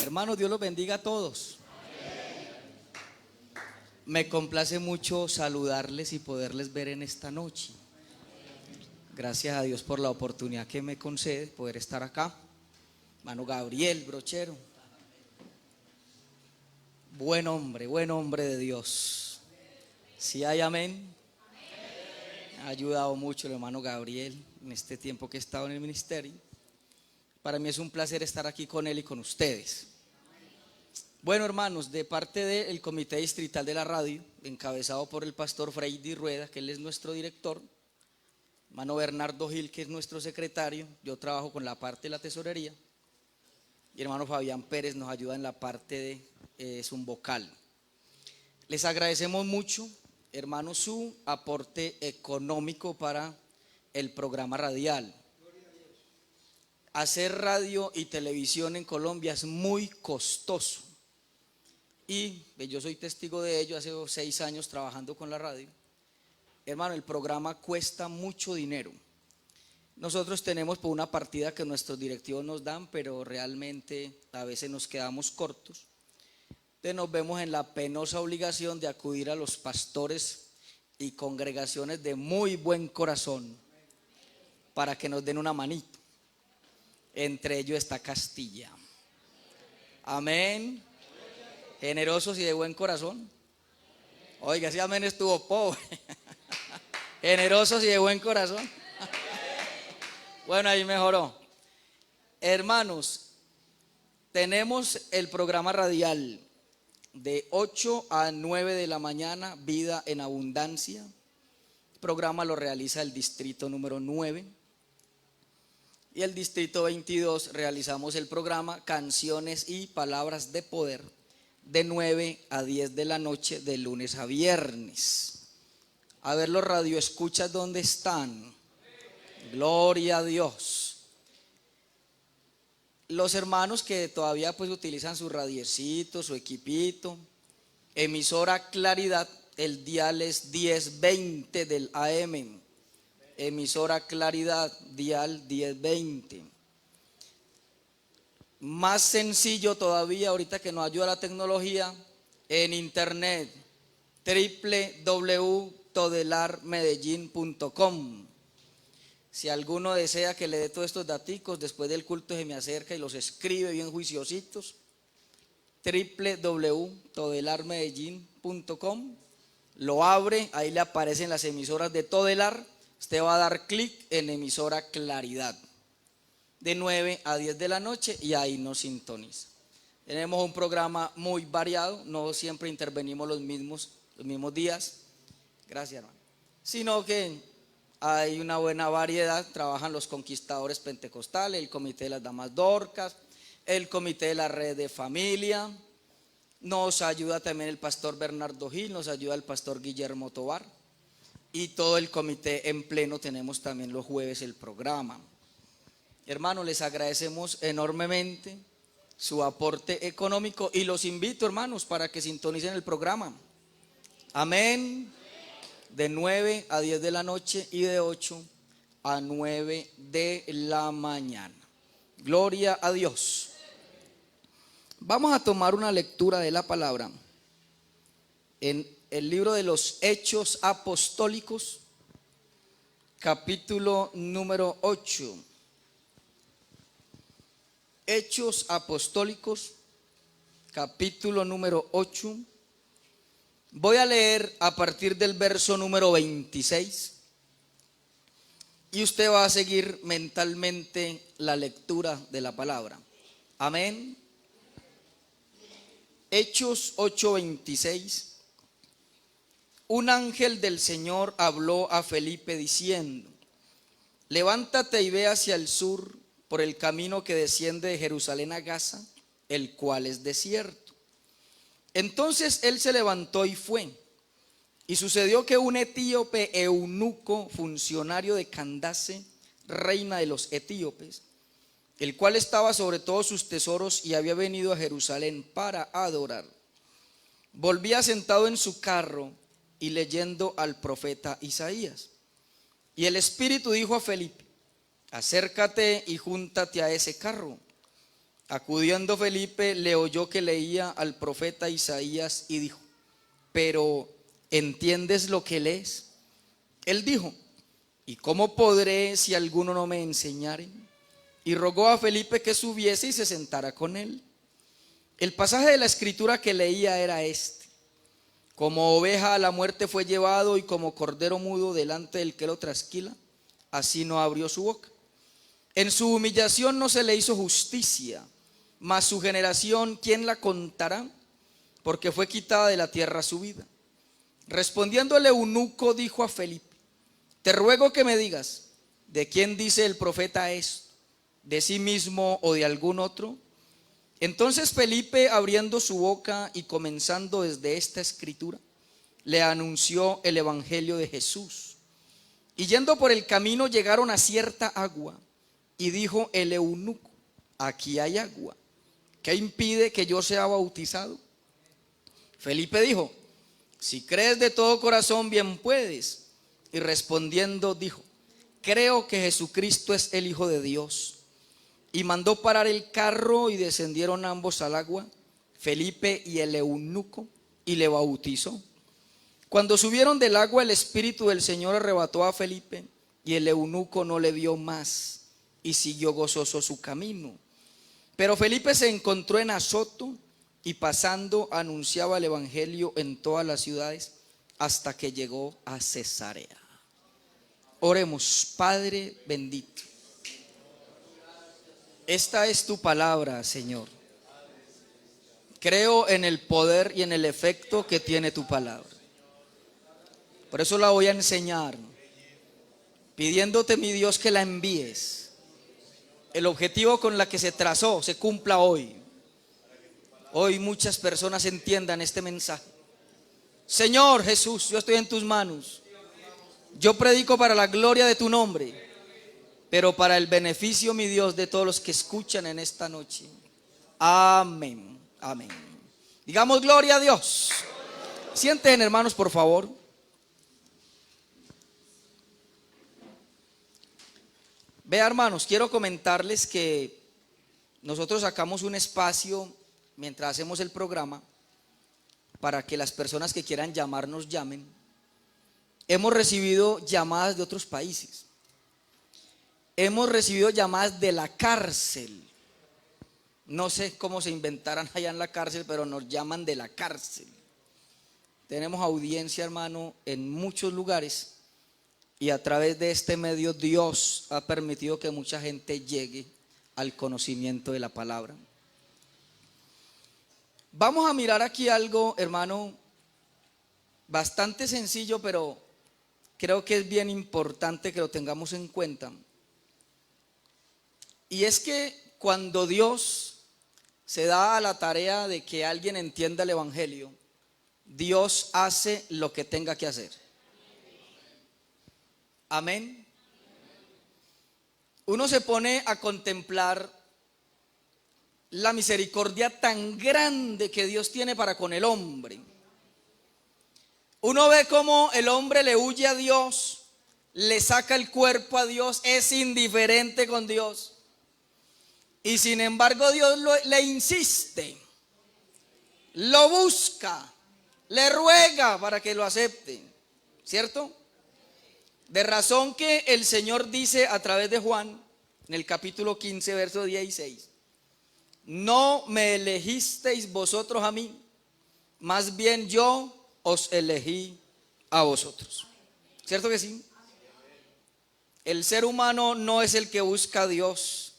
Hermanos, Dios los bendiga a todos. Me complace mucho saludarles y poderles ver en esta noche. Gracias a Dios por la oportunidad que me concede poder estar acá. Hermano Gabriel Brochero, buen hombre de Dios. ¿Sí hay amén? Me ha ayudado mucho el hermano Gabriel en este tiempo que he estado en el ministerio. Para mí es un placer estar aquí con él y con ustedes. Bueno, hermanos, de parte del Comité Distrital de la Radio, encabezado por el pastor Freddy Rueda, que él es nuestro director, hermano Bernardo Gil, que es nuestro secretario, yo trabajo con la parte de la tesorería, y hermano Fabián Pérez nos ayuda en la parte de su vocal. Les agradecemos mucho, hermanos, su aporte económico para el programa radial. Hacer radio y televisión en Colombia es muy costoso. Y yo soy testigo de ello, hace 6 años trabajando con la radio. Hermano, el programa cuesta mucho dinero. Nosotros tenemos por una partida que nuestros directivos nos dan, pero realmente a veces nos quedamos cortos. Entonces nos vemos en la penosa obligación de acudir a los pastores y congregaciones de muy buen corazón para que nos den una manito. Entre ellos está Castilla. Amén. Generosos y de buen corazón. Oiga, ese amén estuvo pobre. Generosos y de buen corazón. Bueno, ahí mejoró. Hermanos, tenemos el programa radial de 8 a 9 de la mañana, Vida en Abundancia. El programa lo realiza el distrito número 9. Y el distrito 22 realizamos el programa Canciones y Palabras de Poder, de 9 a 10 de la noche, de lunes a viernes. A ver los radioescuchas, ¿dónde están? Gloria a Dios. Los hermanos que todavía pues utilizan su radiecito, su equipito, emisora Claridad, el dial es 1020 del AM. Emisora Claridad, dial 1020. Más sencillo todavía, ahorita que nos ayuda la tecnología, en internet, www.todelarmedellin.com. Si alguno desea que le dé todos estos daticos, después del culto se me acerca y los escribe bien juiciositos. www.todelarmedellin.com. Lo abre, ahí le aparecen las emisoras de Todelar. Usted va a dar clic en emisora Claridad, de 9 a 10 de la noche, y ahí nos sintoniza. Tenemos un programa muy variado, no siempre intervenimos los mismos días, gracias hermano, sino que hay una buena variedad. Trabajan los conquistadores pentecostales, el comité de las damas dorcas, el comité de la red de familia, nos ayuda también el pastor Bernardo Gil, nos ayuda el pastor Guillermo Tobar, y todo el comité en pleno. Tenemos también los jueves el programa. Hermanos, les agradecemos enormemente su aporte económico y los invito, hermanos, para que sintonicen el programa. Amén. De 9 a 10 de la noche y de 8 a 9 de la mañana. Gloria a Dios. Vamos a tomar una lectura de la palabra en el libro de los Hechos Apostólicos, capítulo número 8. Hechos Apostólicos, capítulo número 8. Voy a leer a partir del verso número 26 y usted va a seguir mentalmente la lectura de la palabra. Amén. Hechos 8:26. Un ángel del Señor habló a Felipe diciendo: levántate y ve hacia el sur por el camino que desciende de Jerusalén a Gaza, el cual es desierto. Entonces él se levantó y fue. Y sucedió que un etíope eunuco, funcionario de Candace, reina de los etíopes, el cual estaba sobre todos sus tesoros y había venido a Jerusalén para adorar, volvía sentado en su carro y leyendo al profeta Isaías. Y el Espíritu dijo a Felipe: acércate y júntate a ese carro. Acudiendo Felipe, le oyó que leía al profeta Isaías y dijo: pero ¿entiendes lo que lees? Él dijo: ¿y cómo podré si alguno no me enseñare? Y rogó a Felipe que subiese y se sentara con él. El pasaje de la escritura que leía era este: como oveja a la muerte fue llevado, y como cordero mudo delante del que lo trasquila, así no abrió su boca. En su humillación no se le hizo justicia, mas su generación, ¿quién la contará? Porque fue quitada de la tierra su vida. Respondiendo el eunuco, dijo a Felipe: te ruego que me digas, ¿de quién dice el profeta esto? ¿De sí mismo o de algún otro? Entonces Felipe, abriendo su boca y comenzando desde esta escritura, le anunció el evangelio de Jesús. Y yendo por el camino llegaron a cierta agua, y dijo el eunuco: aquí hay agua, ¿qué impide que yo sea bautizado? Felipe dijo: si crees de todo corazón, bien puedes. Y respondiendo dijo: creo que Jesucristo es el Hijo de Dios. Y mandó parar el carro, y descendieron ambos al agua, Felipe y el eunuco, y le bautizó. Cuando subieron del agua, el Espíritu del Señor arrebató a Felipe, y el eunuco no le vio más, y siguió gozoso su camino. Pero Felipe se encontró en Azoto, y pasando anunciaba el evangelio en todas las ciudades, hasta que llegó a Cesarea. Oremos. Padre bendito, esta es tu palabra, Señor. Creo en el poder y en el efecto que tiene tu palabra. Por eso la voy a enseñar, pidiéndote, mi Dios, que la envíes. El objetivo con la que se trazó se cumpla hoy. Hoy muchas personas entiendan este mensaje. Señor Jesús, yo estoy en tus manos. Yo predico para la gloria de tu nombre, pero para el beneficio, mi Dios, de todos los que escuchan en esta noche. Amén, amén. Digamos gloria a Dios. Sienten, hermanos, por favor. Vea, hermanos, quiero comentarles que nosotros sacamos un espacio mientras hacemos el programa para que las personas que quieran llamarnos llamen. Hemos recibido llamadas de otros países. Hemos recibido llamadas de la cárcel. No sé cómo se inventarán allá en la cárcel, pero nos llaman de la cárcel. Tenemos audiencia, hermano, en muchos lugares, y a través de este medio Dios ha permitido que mucha gente llegue al conocimiento de la palabra. Vamos a mirar aquí algo, hermano, bastante sencillo, pero creo que es bien importante que lo tengamos en cuenta. Y es que cuando Dios se da a la tarea de que alguien entienda el evangelio, Dios hace lo que tenga que hacer. Amén. Uno se pone a contemplar la misericordia tan grande que Dios tiene para con el hombre. Uno ve cómo el hombre le huye a Dios, le saca el cuerpo a Dios, es indiferente con Dios. Y sin embargo Dios le insiste, lo busca, le ruega para que lo acepte, ¿cierto? De razón que el Señor dice a través de Juan, en el capítulo 15, verso 16: no me elegisteis vosotros a mí, más bien yo os elegí a vosotros. ¿Cierto que sí? El ser humano no es el que busca a Dios,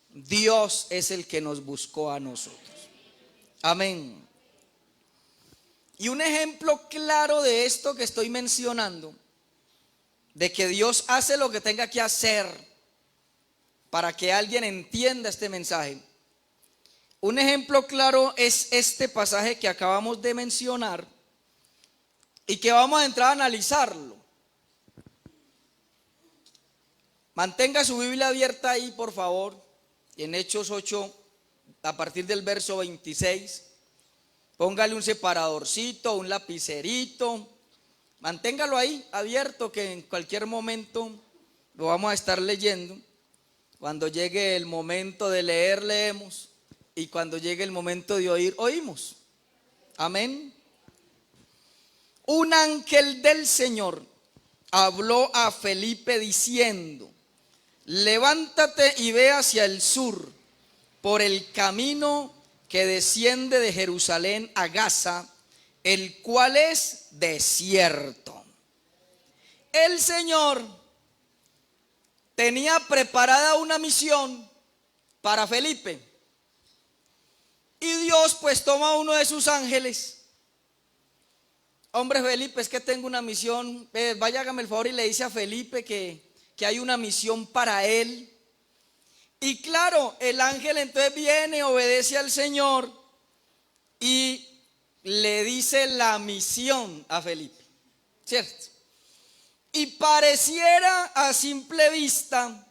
Dios es el que nos buscó a nosotros. Amén. Y un ejemplo claro de esto que estoy mencionando, de que Dios hace lo que tenga que hacer para que alguien entienda este mensaje. Un ejemplo claro es este pasaje que acabamos de mencionar y que vamos a entrar a analizarlo. Mantenga su Biblia abierta ahí, por favor, en Hechos 8, a partir del verso 26. Póngale un separadorcito, un lapicerito. Manténgalo ahí abierto, que en cualquier momento lo vamos a estar leyendo. Cuando llegue el momento de leer, leemos. y cuando llegue el momento de oír, oímos. Amén. Un ángel del Señor habló a Felipe diciendo: levántate y ve hacia el sur, por el camino que desciende de Jerusalén a Gaza, el cual es desierto. El Señor tenía preparada una misión para Felipe, y Dios pues toma a uno de sus ángeles. Hombre, Felipe, es que tengo una misión, vaya, hágame el favor, y le dice a Felipe que hay una misión para él. Y claro, el ángel entonces viene, obedece al Señor y le dice la misión a Felipe, ¿cierto? Y pareciera a simple vista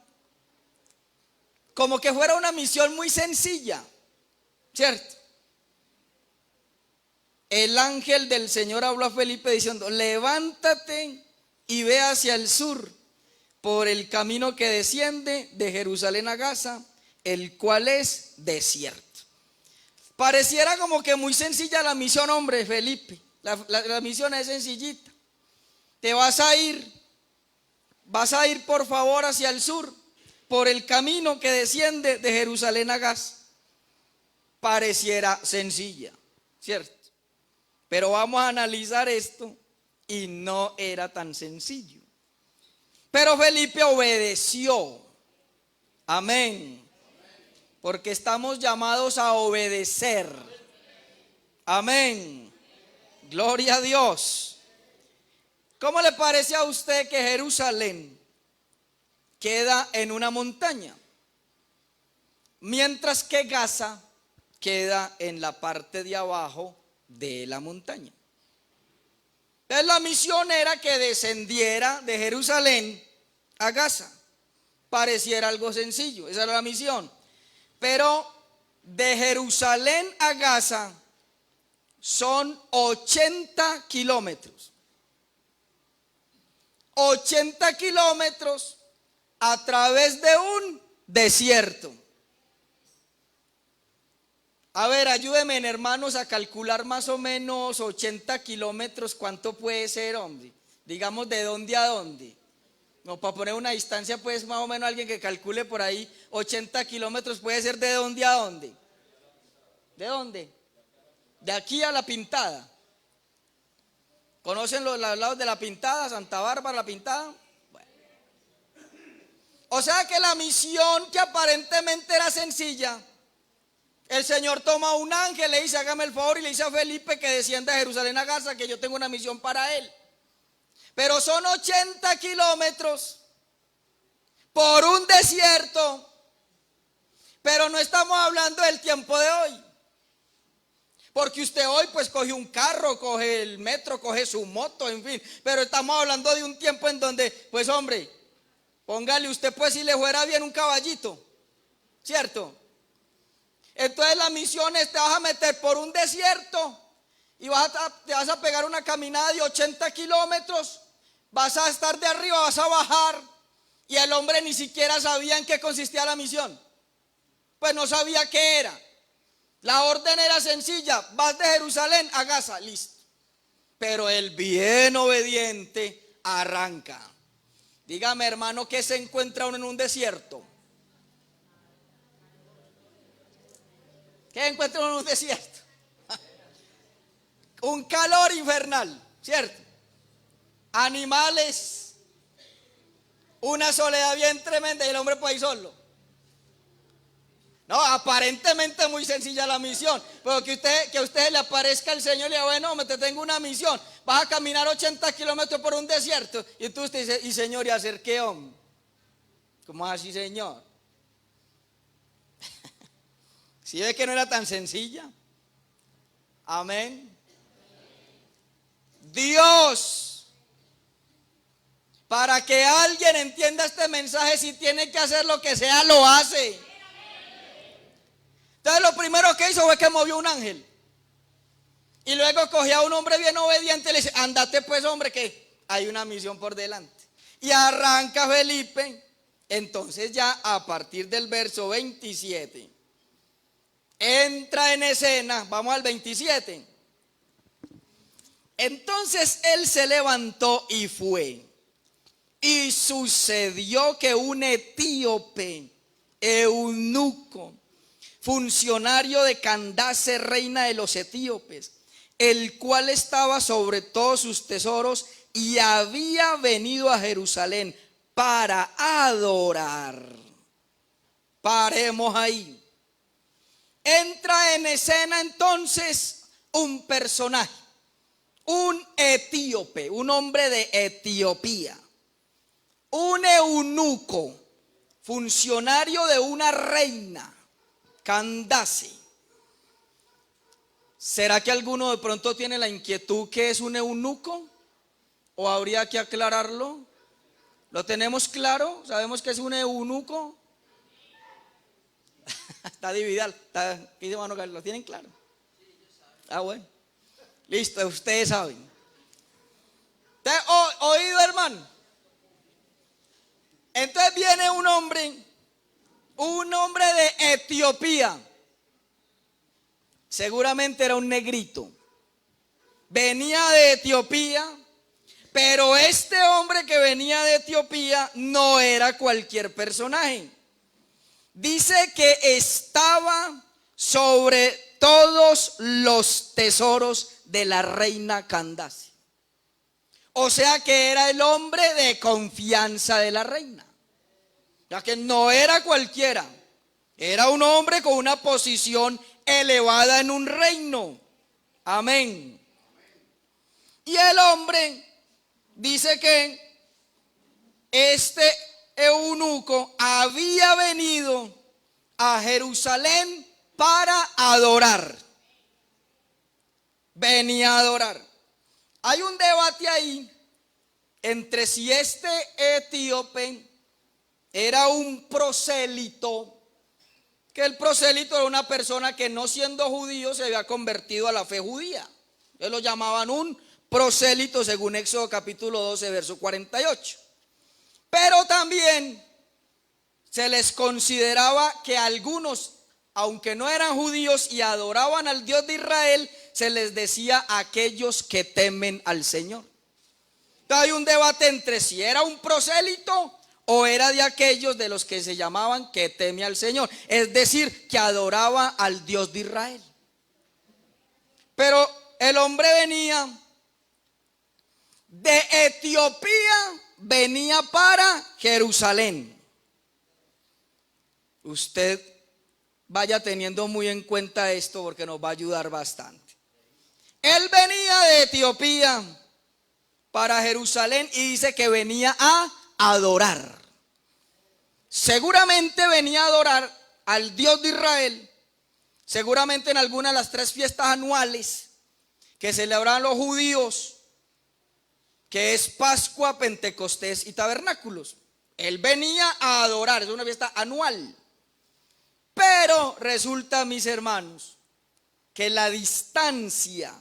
como que fuera una misión muy sencilla, ¿cierto? El ángel del Señor habló a Felipe diciendo: levántate y ve hacia el sur, por el camino que desciende de Jerusalén a Gaza, el cual es desierto. Pareciera como que muy sencilla la misión, hombre, Felipe. La misión es sencillita. Te vas a ir por favor hacia el sur, por el camino que desciende de Jerusalén a Gaza. Pareciera sencilla, ¿cierto? Pero vamos a analizar esto y no era tan sencillo. Pero Felipe obedeció. Amén. Porque estamos llamados a obedecer. Amén. Gloria a Dios. ¿Cómo le parece a usted que Jerusalén queda en una montaña, mientras que Gaza queda en la parte de abajo de la montaña? Entonces la misión era que descendiera de Jerusalén a Gaza. Pareciera algo sencillo, esa era la misión. Pero de Jerusalén a Gaza son 80 kilómetros. 80 kilómetros a través de un desierto. A ver, ayúdenme, hermanos, a calcular más o menos 80 kilómetros. ¿Cuánto puede ser, hombre? Digamos, ¿de dónde a dónde? No, para poner una distancia, pues más o menos alguien que calcule por ahí. 80 kilómetros puede ser ¿de dónde a dónde? ¿De dónde? De aquí a La Pintada. ¿Conocen los lados de La Pintada? Santa Bárbara, La Pintada. Bueno. O sea que la misión, que aparentemente era sencilla, el Señor toma a un ángel, le dice: hágame el favor, y le dice a Felipe que descienda a Jerusalén a Gaza, que yo tengo una misión para él. Pero son 80 kilómetros por un desierto. Pero no estamos hablando del tiempo de hoy, porque usted hoy pues coge un carro, coge el metro, coge su moto, en fin. Pero estamos hablando de un tiempo en donde, pues hombre, póngale usted, pues si le fuera bien, un caballito, ¿cierto? Entonces la misión es: te vas a meter por un desierto y te vas a pegar una caminada de 80 kilómetros, vas a estar de arriba, vas a bajar. Y el hombre ni siquiera sabía en qué consistía la misión, pues no sabía qué era. La orden era sencilla: vas de Jerusalén a Gaza, listo. Pero el bien obediente arranca. Dígame, hermano, ¿qué se encuentra uno en un desierto? ¿Qué encuentra uno en un desierto? Un calor infernal, ¿cierto? Animales, una soledad bien tremenda, y el hombre por ahí solo. No, aparentemente muy sencilla la misión, pero que a usted le aparezca el Señor y le diga: bueno, me te tengo una misión, vas a caminar 80 kilómetros por un desierto. Y tú usted dice: y Señor, ¿y hacer qué, hombre? ¿Cómo así, Señor? ¿Sí ve que no era tan sencilla? Amén. Dios, para que alguien entienda este mensaje, si tiene que hacer lo que sea, lo hace. Entonces lo primero que hizo fue que movió un ángel. Y luego cogió a un hombre bien obediente y le dice: ándate pues, hombre, que hay una misión por delante. Y arranca Felipe. Entonces ya a partir del verso 27 entra en escena, vamos al 27. Entonces él se levantó y fue. Y sucedió que un etíope, eunuco, funcionario de Candace, reina de los etíopes, el cual estaba sobre todos sus tesoros y había venido a Jerusalén para adorar. Paremos ahí. Entra en escena entonces un personaje, un etíope, un hombre de Etiopía, un eunuco, funcionario de una reina, Candace. ¿Será que alguno de pronto tiene la inquietud que es un eunuco? ¿O habría que aclararlo? ¿Lo tenemos claro? ¿Sabemos que es un eunuco? Está dividida, ¿lo tienen claro? Ah, bueno. Listo, ustedes saben. ¿Oído, hermano? Entonces viene un hombre de Etiopía. Seguramente era un negrito. Venía de Etiopía, pero este hombre que venía de Etiopía no era cualquier personaje. Dice que estaba sobre todos los tesoros de la reina Candace. O sea que era el hombre de confianza de la reina. Ya que no era cualquiera. Era un hombre con una posición elevada en un reino. Amén. Y el hombre dice que este eunuco había venido a Jerusalén para adorar. Venía a adorar. Hay un debate ahí entre si este etíope era un prosélito, que el prosélito era una persona que no siendo judío se había convertido a la fe judía. Ellos lo llamaban un prosélito según Éxodo capítulo 12 verso 48. Pero también se les consideraba que algunos, aunque no eran judíos y adoraban al Dios de Israel, se les decía aquellos que temen al Señor. Entonces hay un debate entre si era un prosélito o era de aquellos de los que se llamaban que teme al Señor, es decir, que adoraba al Dios de Israel. Pero el hombre venía de Etiopía, venía para Jerusalén. Usted vaya teniendo muy en cuenta esto porque nos va a ayudar bastante. Él venía de Etiopía para Jerusalén y dice que venía a adorar. Seguramente venía a adorar al Dios de Israel. Seguramente en alguna de las 3 fiestas anuales que celebran los judíos, que es Pascua, Pentecostés y Tabernáculos. Él venía a adorar, es una fiesta anual. Pero resulta, mis hermanos, que la distancia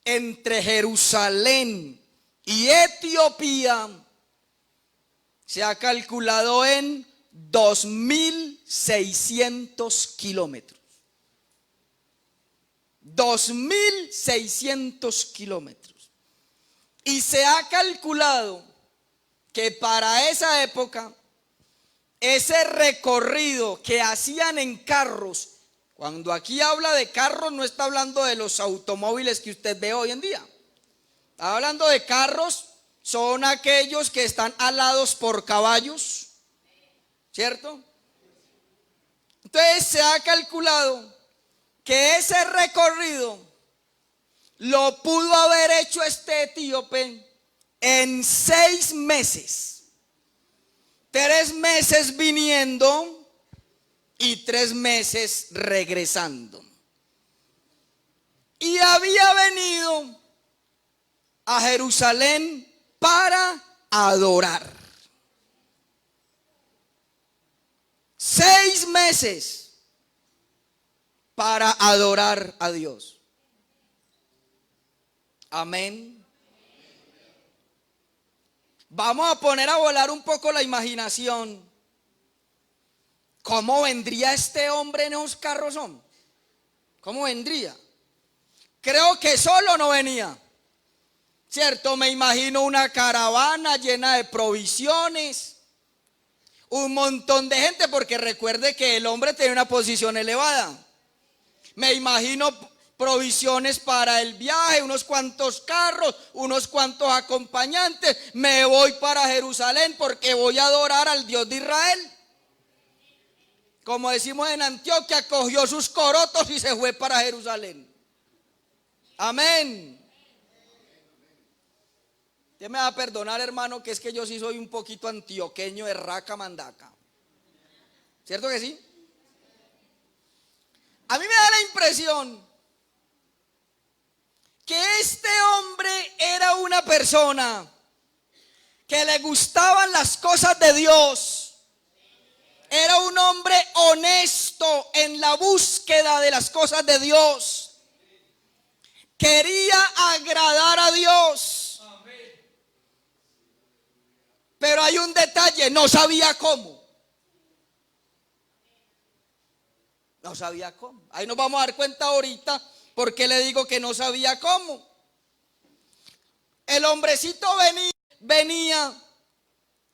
entre Jerusalén y Etiopía se ha calculado en 2.600 kilómetros. 2.600 kilómetros. Y se ha calculado que para esa época ese recorrido que hacían en carros, cuando aquí habla de carros no está hablando de los automóviles que usted ve hoy en día. Está hablando de carros, son aquellos que están alados por caballos, ¿cierto? Entonces se ha calculado que ese recorrido lo pudo haber hecho este etíope en 6 meses. 3 meses viniendo y 3 meses regresando. Y había venido a Jerusalén para adorar. 6 meses para adorar a Dios. Amén. Vamos a poner a volar un poco la imaginación. ¿Cómo vendría este hombre en esos carros? ¿Cómo vendría? Creo que solo no venía. ¿Cierto? Me imagino una caravana llena de provisiones, un montón de gente, porque recuerde que el hombre tiene una posición elevada. Me imagino provisiones para el viaje, unos cuantos carros, unos cuantos acompañantes. Me voy para Jerusalén porque voy a adorar al Dios de Israel. Como decimos en Antioquia, cogió sus corotos y se fue para Jerusalén. Amén. Usted me va a perdonar, hermano, que es que yo sí soy un poquito antioqueño de raca mandaca. ¿Cierto que sí? A mí me da la impresión que este hombre era una persona que le gustaban las cosas de Dios. Era un hombre honesto en la búsqueda de las cosas de Dios. Quería agradar a Dios. Pero hay un detalle, no sabía cómo. No sabía cómo. Ahí nos vamos a dar cuenta ahorita por qué le digo que no sabía cómo. El hombrecito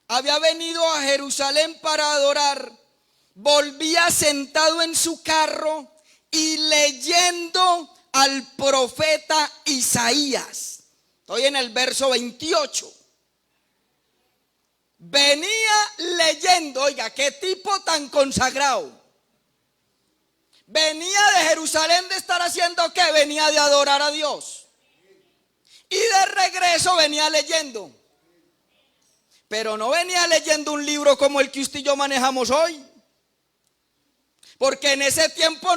había venido a Jerusalén para adorar, volvía sentado en su carro y leyendo al profeta Isaías. Estoy en el verso 28. Venía leyendo, oiga, qué tipo tan consagrado. Venía de Jerusalén de estar haciendo ¿qué? Venía de adorar a Dios. Y de regreso venía leyendo. Pero no venía leyendo un libro como el que usted y yo manejamos hoy. Porque en ese tiempo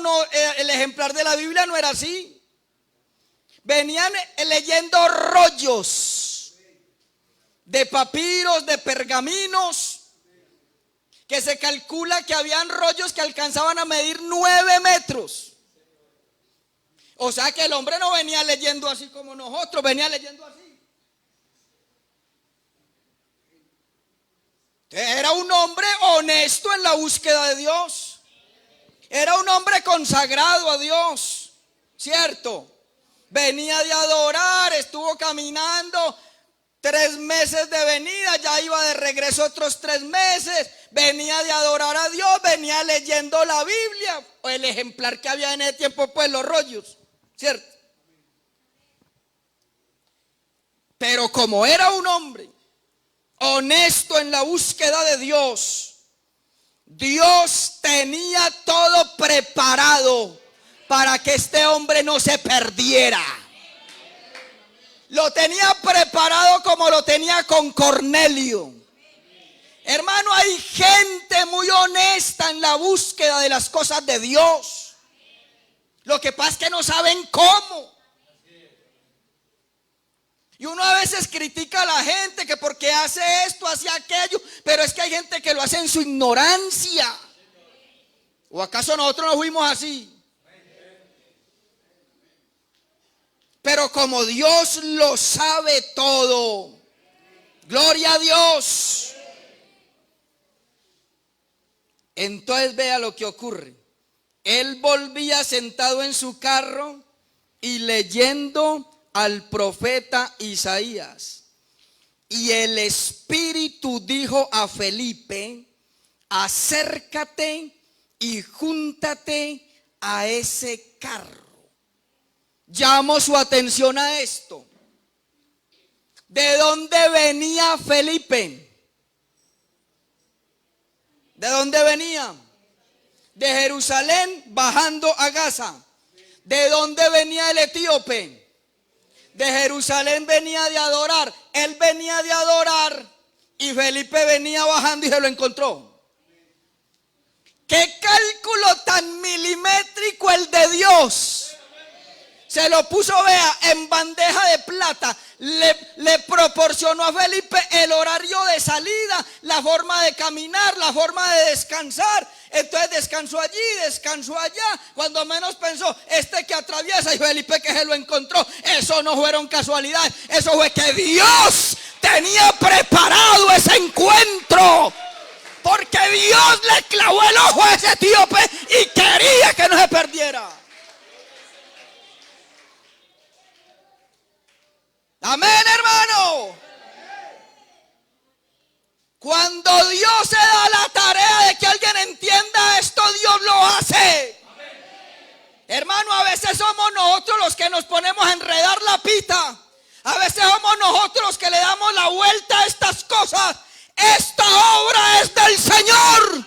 el ejemplar de la Biblia no era así. Venían leyendo rollos de papiros, de pergaminos, que se calcula que habían rollos que alcanzaban a medir 9 metros. O sea que el hombre no venía leyendo así como nosotros, venía leyendo así. Era un hombre honesto en la búsqueda de Dios. Era un hombre consagrado a Dios, ¿cierto? Venía de adorar, estuvo caminando 3 meses de venida, ya iba de regreso otros 3 meses, venía de adorar a Dios, venía leyendo la Biblia, o el ejemplar que había en ese tiempo, pues los rollos, ¿cierto? Pero como era un hombre honesto en la búsqueda de Dios, Dios tenía todo preparado para que este hombre no se perdiera. Lo tenía preparado como lo tenía con Cornelio. Hermano, hay gente muy honesta en la búsqueda de las cosas de Dios. Lo que pasa es que no saben cómo. Y uno a veces critica a la gente que porque hace esto, hace aquello, pero es que hay gente que lo hace en su ignorancia. ¿O acaso nosotros no fuimos así? Pero como Dios lo sabe todo, gloria a Dios. Entonces vea lo que ocurre. Él volvía sentado en su carro y leyendo al profeta Isaías. Y el Espíritu dijo a Felipe: acércate y júntate a ese carro. Llamo su atención a esto. ¿De dónde venía Felipe? ¿De dónde venía? De Jerusalén bajando a Gaza. ¿De dónde venía el etíope? De Jerusalén venía de adorar. Él venía de adorar y Felipe venía bajando y se lo encontró. ¿Qué cálculo tan milimétrico el de Dios? Se lo puso, vea, en bandeja de plata. Le proporcionó a Felipe el horario de salida, la forma de caminar, la forma de descansar. Entonces descansó allí, descansó allá. Cuando menos pensó, este que atraviesa, y Felipe que se lo encontró. Eso no fueron casualidades. Eso fue que Dios tenía preparado ese encuentro. Porque Dios le clavó el ojo a ese etíope y quería que no se perdiera. veces somos nosotros los que nos ponemos a enredar la pita. A veces somos nosotros los que le damos la vuelta a estas cosas. Esta obra es del Señor.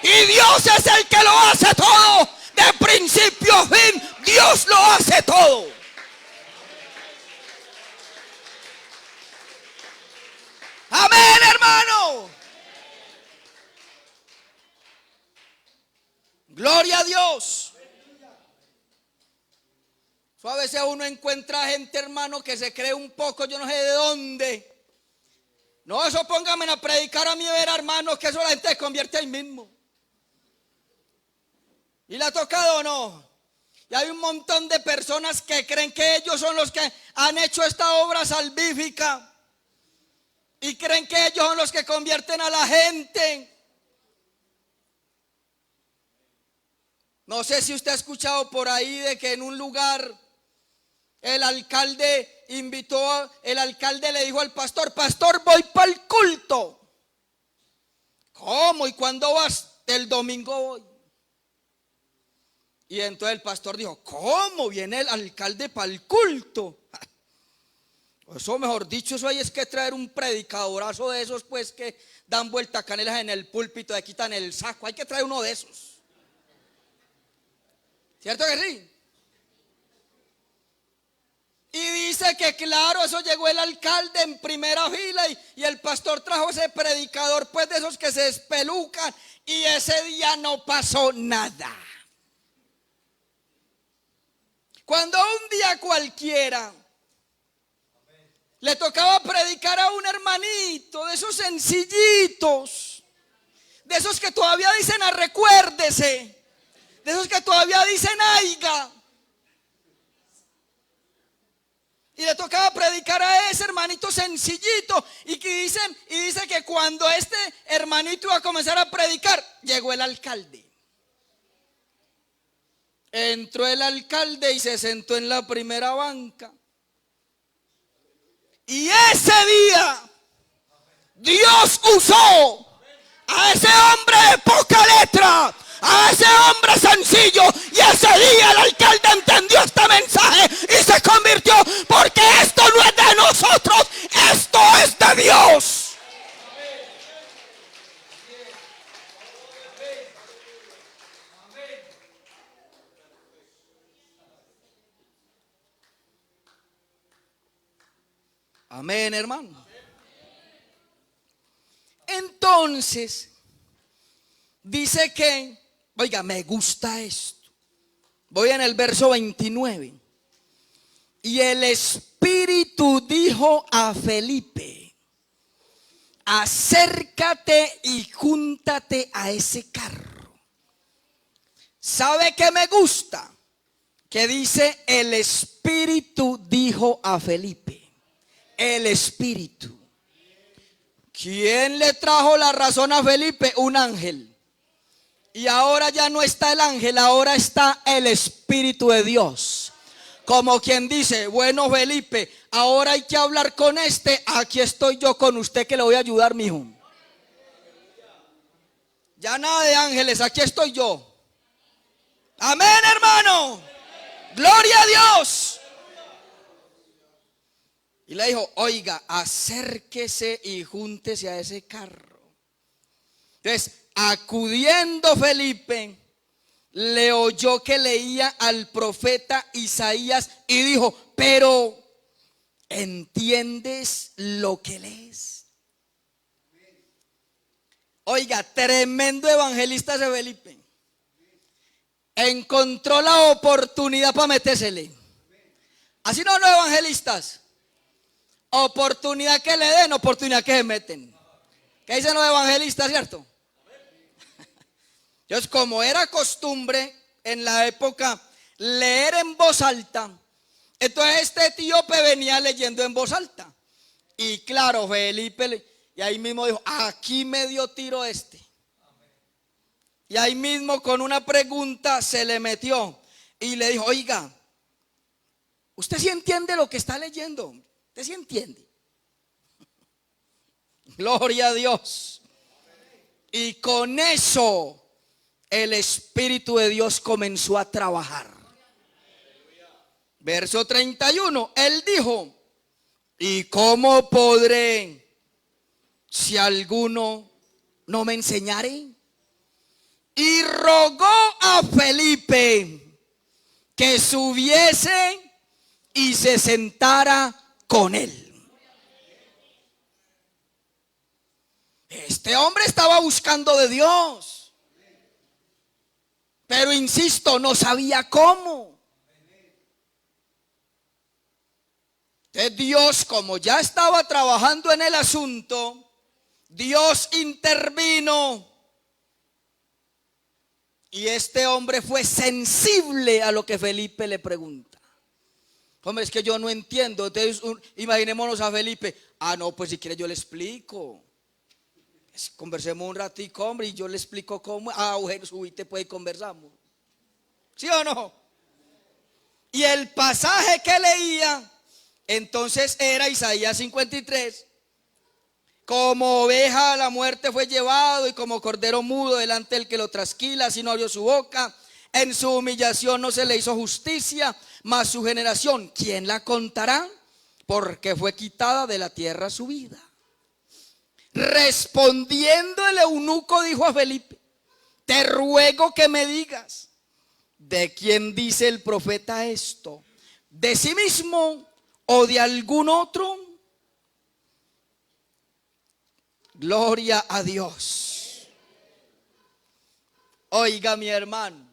Y Dios es el que lo hace todo. De principio a fin, Dios lo hace todo. Amén, hermano. Gloria a Dios. A veces uno encuentra gente, hermano, que se cree un poco, yo no sé de dónde. No, eso póngame a predicar a mí, ver, hermano, que eso la gente se convierte ahí mismo. ¿Y le ha tocado o no? Y hay un montón de personas que creen que ellos son los que han hecho esta obra salvífica. Y creen que ellos son los que convierten a la gente. No sé si usted ha escuchado por ahí de que en un lugar el alcalde le dijo al pastor: pastor, voy para el culto. ¿Cómo? ¿Y cuándo vas? El domingo voy. Y entonces el pastor dijo: ¿cómo viene el alcalde para el culto? Eso, mejor dicho, eso ahí es que traer un predicadorazo de esos, pues, que dan vuelta canelas en el púlpito, le quitan el saco. Hay que traer uno de esos. ¿Cierto que sí? Y dice que claro, eso llegó el alcalde en primera fila y el pastor trajo ese predicador, pues, de esos que se espelucan, y ese día no pasó nada. Cuando un día cualquiera le tocaba predicar a un hermanito de esos sencillitos, de esos que todavía dicen recuérdese, de esos que todavía dicen aiga, y le tocaba predicar a ese hermanito sencillito, y dice que cuando este hermanito iba a comenzar a predicar, llegó el alcalde. Entró el alcalde y se sentó en la primera banca. Y ese día Dios usó a ese hombre de poca letra, a ese hombre sencillo, y ese día el alcalde entendió este mensaje y se convirtió, porque esto no es de nosotros, esto es de Dios. Amén, hermano. Entonces dice que, oiga, me gusta esto. Voy en el verso 29. Y el Espíritu dijo a Felipe: acércate y júntate a ese carro. ¿Sabe qué me gusta? Que dice: el Espíritu dijo a Felipe. El Espíritu. ¿Quién le trajo la razón a Felipe? Un ángel. Y ahora ya no está el ángel, ahora está el Espíritu de Dios. Como quien dice: bueno, Felipe, ahora hay que hablar con este. Aquí estoy yo con usted, que le voy a ayudar, mijo. Ya nada de ángeles, aquí estoy yo. Amén, hermano. Gloria a Dios. Y le dijo: oiga, acérquese y júntese a ese carro. Entonces, acudiendo Felipe, le oyó que leía al profeta Isaías y dijo: pero ¿entiendes lo que lees? Oiga, tremendo evangelista ese Felipe. Encontró la oportunidad para metérsele. Así no, los evangelistas. Oportunidad que le den, oportunidad que se meten. ¿Qué dicen los evangelistas, cierto? Entonces, como era costumbre en la época leer en voz alta, entonces este etíope venía leyendo en voz alta. Y claro, Felipe, y ahí mismo dijo: aquí me dio tiro este. Y ahí mismo con una pregunta se le metió y le dijo: oiga, ¿usted sí entiende lo que está leyendo? ¿Usted sí entiende? Gloria a Dios. Y con eso el Espíritu de Dios comenzó a trabajar. Verso 31, él dijo: ¿y cómo podré si alguno no me enseñare? Y rogó a Felipe que subiese y se sentara con él. Este hombre estaba buscando de Dios, pero insisto, no sabía cómo. Entonces Dios, como ya estaba trabajando en el asunto, Dios intervino y este hombre fue sensible a lo que Felipe le pregunta. Hombre, es que yo no entiendo. Entonces imaginémonos a Felipe: ah, no, pues si quiere yo le explico. Conversemos un ratico, hombre, y yo le explico cómo. Ah, Eugenio, subite pues y conversamos. ¿Sí o no? Y el pasaje que leía entonces era Isaías 53. Como oveja a la muerte fue llevado, y como cordero mudo delante del que lo trasquila, así no abrió su boca. En su humillación no se le hizo justicia, mas su generación, ¿quién la contará? Porque fue quitada de la tierra su vida. Respondiendo el eunuco dijo a Felipe: te ruego que me digas, ¿de quién dice el profeta esto? ¿De sí mismo o de algún otro? Gloria a Dios. Oiga, mi hermano,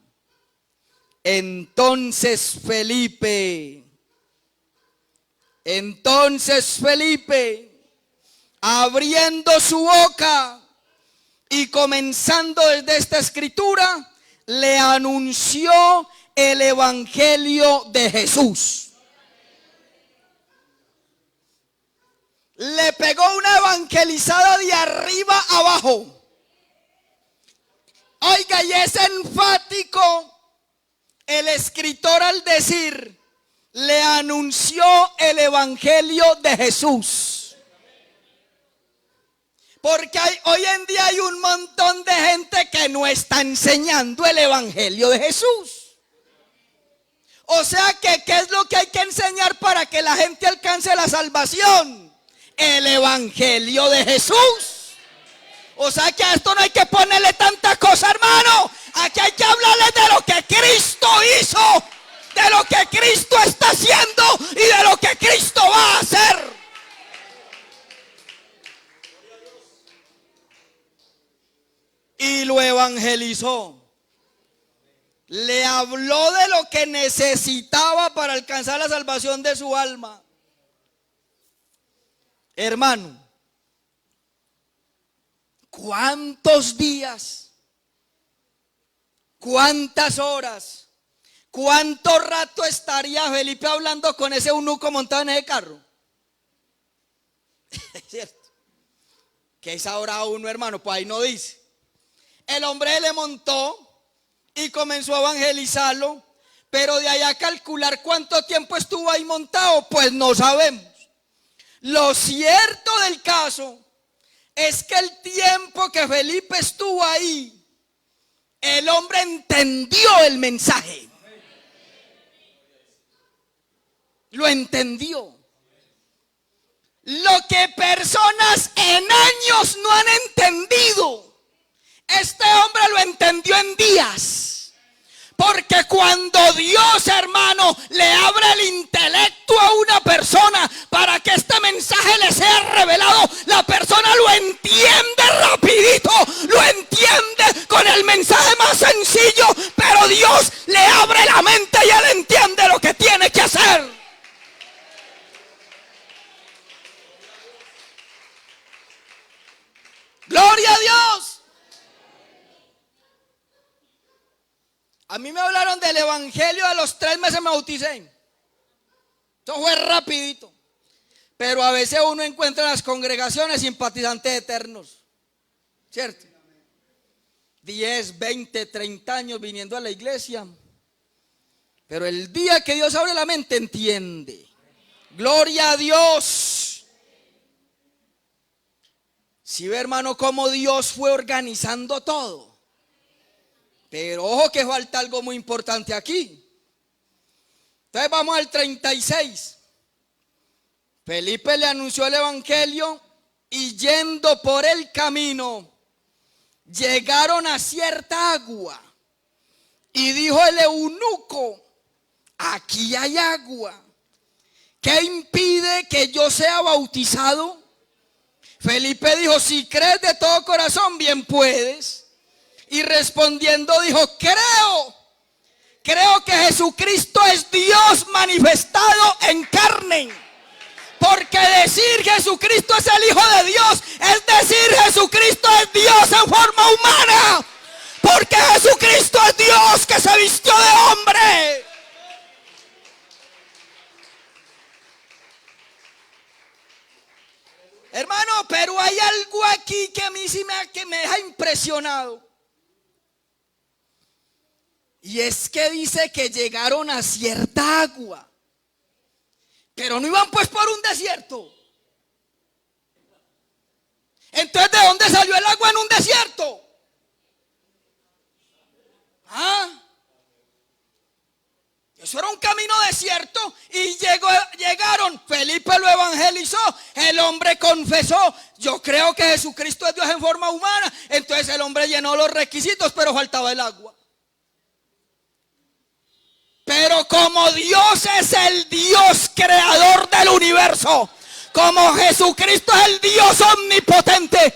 entonces Felipe, abriendo su boca y comenzando desde esta escritura, le anunció el evangelio de Jesús. Le pegó una evangelizada de arriba abajo. Oiga, y es enfático el escritor al decir: le anunció el evangelio de Jesús. Porque hoy en día hay un montón de gente que no está enseñando el evangelio de Jesús. O sea que, ¿qué es lo que hay que enseñar para que la gente alcance la salvación? El evangelio de Jesús. O sea que a esto no hay que ponerle tanta cosa, hermano. Aquí hay que hablarle de lo que Cristo hizo, de lo que Cristo está haciendo y de lo que Cristo va a hacer. Y lo evangelizó. Le habló de lo que necesitaba para alcanzar la salvación de su alma. Hermano, ¿cuántos días, cuántas horas, cuánto rato estaría Felipe hablando con ese eunuco montado en ese carro? Es cierto. Que esa hora uno, hermano, pues ahí no dice. El hombre le montó y comenzó a evangelizarlo, pero de allá a calcular cuánto tiempo estuvo ahí montado, pues no sabemos. Lo cierto del caso es que el tiempo que Felipe estuvo ahí, el hombre entendió el mensaje. Lo entendió. Lo que personas en años no han entendido, este hombre lo entendió en días. Porque cuando Dios, hermano, le abre el intelecto a una persona para que este mensaje le sea revelado, la persona lo entiende rapidito, lo entiende con el mensaje más sencillo, pero Dios le abre la mente y él entiende lo que tiene que hacer. Gloria a Dios. A mí me hablaron del evangelio, a los 3 meses me bauticé. Esto fue rapidito. Pero a veces uno encuentra en las congregaciones simpatizantes eternos, ¿cierto? 10, 20, 30 años viniendo a la iglesia, pero el día que Dios abre la mente entiende. Gloria a Dios. Si ve, hermano, cómo Dios fue organizando todo. Pero ojo que falta algo muy importante aquí. Entonces vamos al 36. Felipe le anunció el evangelio y yendo por el camino, llegaron a cierta agua. Y dijo el eunuco: aquí hay agua. ¿Qué impide que yo sea bautizado? Felipe dijo: si crees de todo corazón, bien puedes. Y respondiendo dijo: creo que Jesucristo es Dios manifestado en carne. Porque decir Jesucristo es el Hijo de Dios es decir Jesucristo es Dios en forma humana. Porque Jesucristo es Dios que se vistió de hombre. Hermano, pero hay algo aquí que a mí sí me deja impresionado. Y es que dice que llegaron a cierta agua. Pero no iban pues por un desierto. Entonces, ¿de dónde salió el agua en un desierto? Eso era un camino desierto y llegaron. Felipe lo evangelizó. El hombre confesó: yo creo que Jesucristo es Dios en forma humana. Entonces el hombre llenó los requisitos, pero faltaba el agua. Pero como Dios es el Dios creador del universo, como Jesucristo es el Dios omnipotente,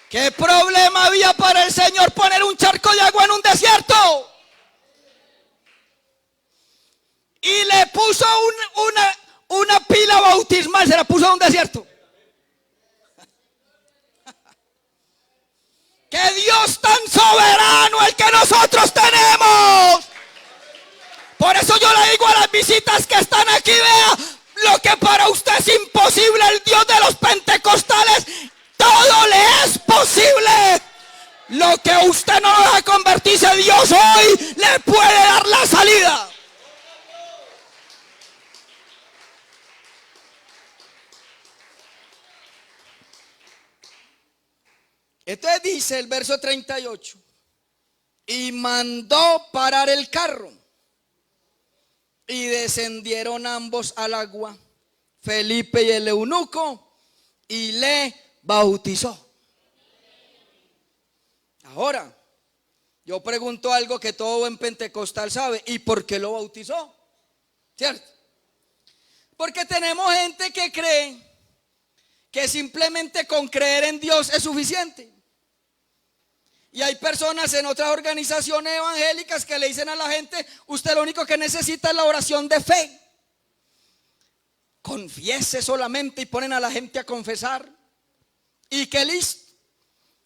¿qué problema había para el Señor poner un charco de agua en un desierto? Y le puso una pila bautismal, se la puso en un desierto. ¡Qué Dios tan soberano el que nosotros tenemos! Por eso yo le digo a las visitas que están aquí: vea, lo que para usted es imposible, el Dios de los pentecostales, todo le es posible. Lo que usted no va a convertirse, Dios hoy le puede dar la salida. Entonces dice el verso 38: y mandó parar el carro, y descendieron ambos al agua, Felipe y el eunuco, y le bautizó. Ahora, yo pregunto algo que todo buen pentecostal sabe: ¿y por qué lo bautizó? ¿Cierto? Porque tenemos gente que cree que simplemente con creer en Dios es suficiente. Y hay personas en otras organizaciones evangélicas que le dicen a la gente: usted lo único que necesita es la oración de fe. Confiese solamente, y ponen a la gente a confesar. Y que listo.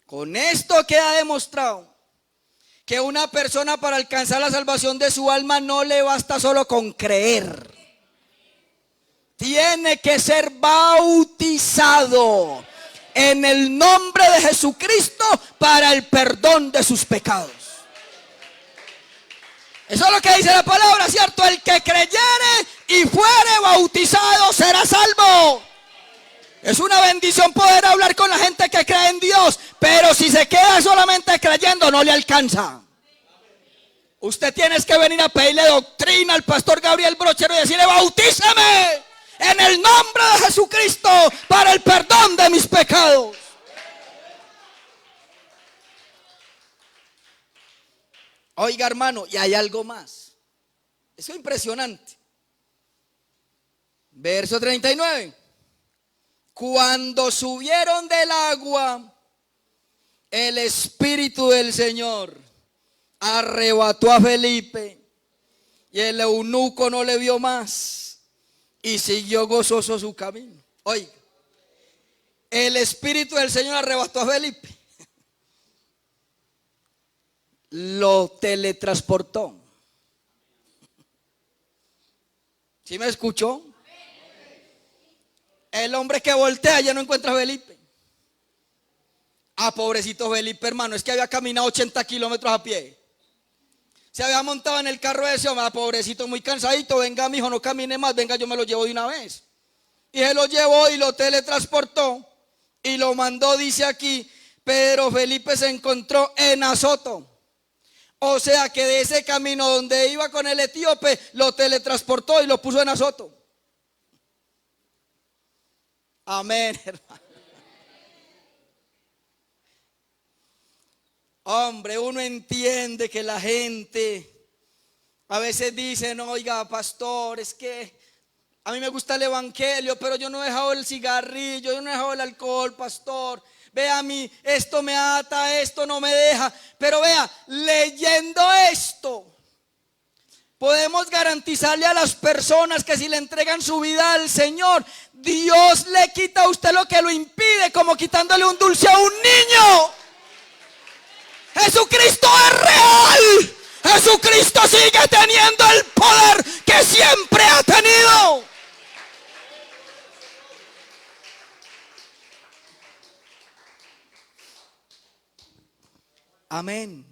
Con esto queda demostrado que una persona, para alcanzar la salvación de su alma, no le basta solo con creer. Tiene que ser bautizado en el nombre de Jesucristo para el perdón de sus pecados. Eso es lo que dice la palabra, ¿cierto? El que creyere y fuere bautizado será salvo. Es una bendición poder hablar con la gente que cree en Dios, pero si se queda solamente creyendo, no le alcanza. Usted tiene que venir a pedirle doctrina al pastor Gabriel Brochero y decirle: bautízame en el nombre de Jesucristo para el perdón de mis pecados. Oiga, hermano, y hay algo más. Eso es impresionante. Verso 39. Cuando subieron del agua, el Espíritu del Señor arrebató a Felipe, y el eunuco no le vio más y siguió gozoso su camino. Oiga, el Espíritu del Señor arrebató a Felipe, lo teletransportó. ¿Sí me escuchó? El hombre que voltea ya no encuentra a Felipe. Pobrecito Felipe, hermano, es que había caminado 80 kilómetros a pie. Se había montado en el carro de ese hombre: pobrecito, muy cansadito, venga mijo, no camine más, venga, yo me lo llevo de una vez. Y se lo llevó y lo teletransportó y lo mandó, dice aquí, pero Felipe se encontró en Azoto, O sea que de ese camino donde iba con el etíope, lo teletransportó y lo puso en Azoto. Amén, hermano. Hombre, uno entiende que la gente a veces dice, no, oiga, pastor, es que a mí me gusta el evangelio, pero yo no he dejado el cigarrillo, yo no he dejado el alcohol, pastor. Vea, a mí esto me ata, esto no me deja. Pero vea, leyendo esto, podemos garantizarle a las personas que si le entregan su vida al Señor, Dios le quita a usted lo que lo impide, como quitándole un dulce a un niño. Jesucristo es real. Jesucristo sigue teniendo el poder que siempre ha tenido. Amén.